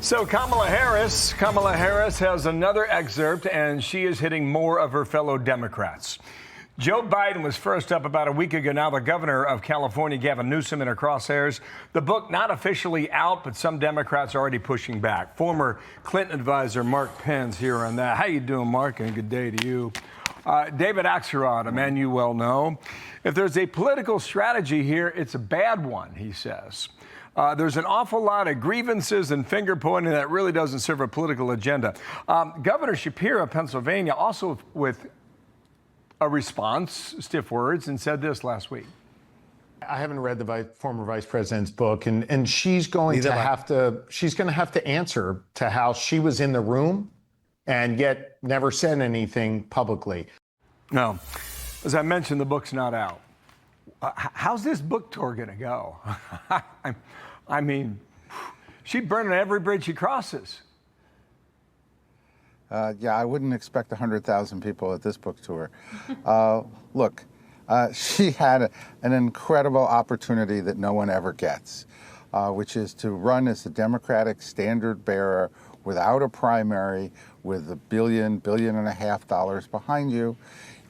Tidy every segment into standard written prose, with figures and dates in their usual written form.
So Kamala Harris has another excerpt, and she is hitting more of her fellow Democrats. Joe Biden was first up about a week ago. Now the governor of California, Gavin Newsom, in her crosshairs. The book not officially out, but some Democrats are already pushing back. Former Clinton advisor Mark Penn's here on that. How you doing, Mark? And good day to you. David Axelrod, a man you well know. If there's a political strategy here, it's a bad one, he says. There's an awful lot of grievances and finger pointing that really doesn't serve a political agenda. Governor Shapiro of Pennsylvania also with a response, stiff words, and said this last week. I haven't read the former vice president's book, and she's going to have to answer to how she was in the room and yet never said anything publicly. No, as I mentioned, the book's not out. How's this book tour going to go? I mean, she's burning every bridge she crosses. Yeah, I wouldn't expect 100,000 people at this book tour. Look, she had an incredible opportunity that no one ever gets, which is to run as the Democratic standard bearer without a primary, with $1.5 billion behind you.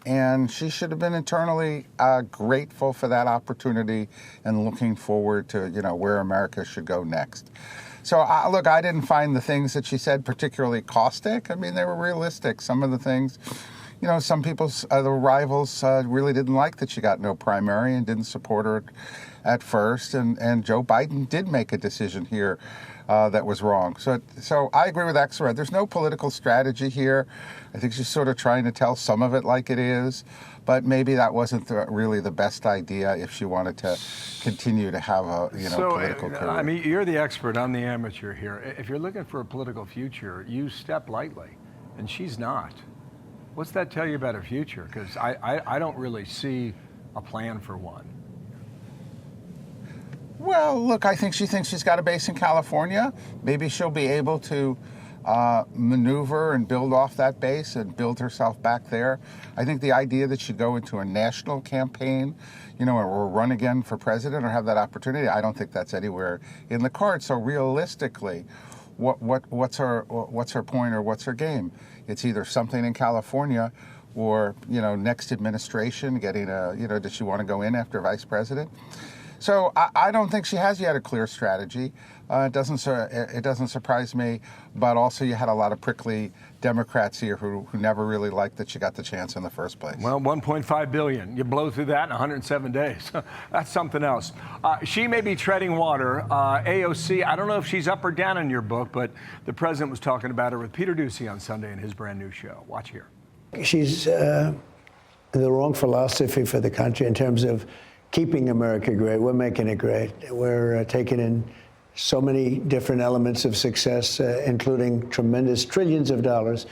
And she should have been internally grateful for that opportunity and looking forward to, where America should go next. So, look, I didn't find the things that she said particularly caustic. I mean, they were realistic. Some of the things, some people's, the rivals really didn't like that she got no primary and didn't support her at first. And Joe Biden did make a decision here that was wrong. So I agree with Axelrod. There's no political strategy here. I think she's sort of trying to tell some of it like it is, but maybe that wasn't really the best idea if she wanted to continue to have a political career. I mean, you're the expert. I'm the amateur here. If you're looking for a political future, you step lightly, and she's not. What's that tell you about her future? Because I don't really see a plan for one. Well, look, I think she thinks she's got a base in California. Maybe she'll be able to maneuver and build off that base and build herself back there. I think the idea that she'd go into a national campaign, or run again for president or have that opportunity, I don't think that's anywhere in the cards. So realistically, what's her point or what's her game? It's either something in California or, next administration getting does she want to go in after vice president? So I don't think she has yet a clear strategy. It doesn't surprise me, but also you had a lot of prickly Democrats here who never really liked that she got the chance in the first place. Well, $1.5 billion. You blow through that in 107 days. That's something else. She may be treading water. AOC, I don't know if she's up or down in your book, but the president was talking about her with Peter Doocy on Sunday in his brand new show. Watch here. She's the wrong philosophy for the country in terms of keeping America great. We're making it great. We're taking in so many different elements of success, including tremendous trillions of dollars,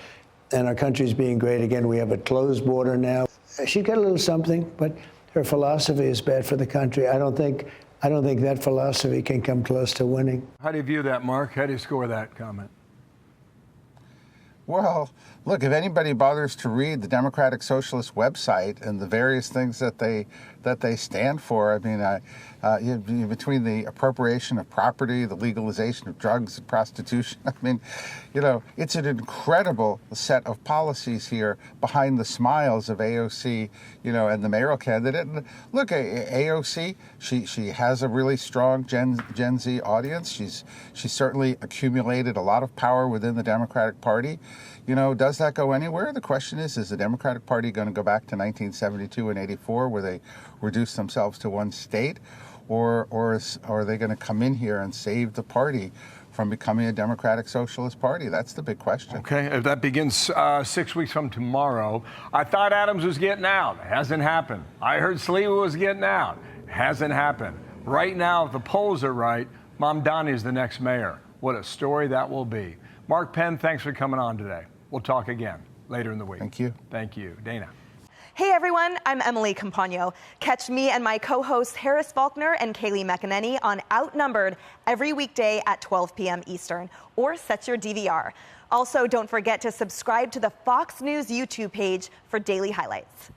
and our country's being great again. We have a closed border now. She's got a little something, but her philosophy is bad for the country. I don't think that philosophy can come close to winning. How do you view that, Mark? How do you score that comment? Well, look, if anybody bothers to read the Democratic Socialist website and the various things that they stand for, I mean, between the appropriation of property, the legalization of drugs and prostitution, I mean, it's an incredible set of policies here behind the smiles of AOC, and the mayoral candidate. And look, AOC, she has a really strong Gen Z audience. She's certainly accumulated a lot of power within the Democratic Party. Does that go anywhere? The question is the Democratic Party going to go back to 1972 and 84 where they reduced themselves to one state? Or are they going to come in here and save the party from becoming a Democratic Socialist Party? That's the big question. Okay, if that begins 6 weeks from tomorrow. I thought Adams was getting out. It hasn't happened. I heard Sliwa was getting out. It hasn't happened. Right now, if the polls are right, Mamdani is the next mayor. What a story that will be. Mark Penn, thanks for coming on today. We'll talk again later in the week. Thank you. Thank you. Dana. Hey everyone, I'm Emily Campagno. Catch me and my co-hosts Harris Faulkner and Kaylee McEnany on Outnumbered every weekday at 12 p.m. Eastern, or set your DVR. Also, don't forget to subscribe to the Fox News YouTube page for daily highlights.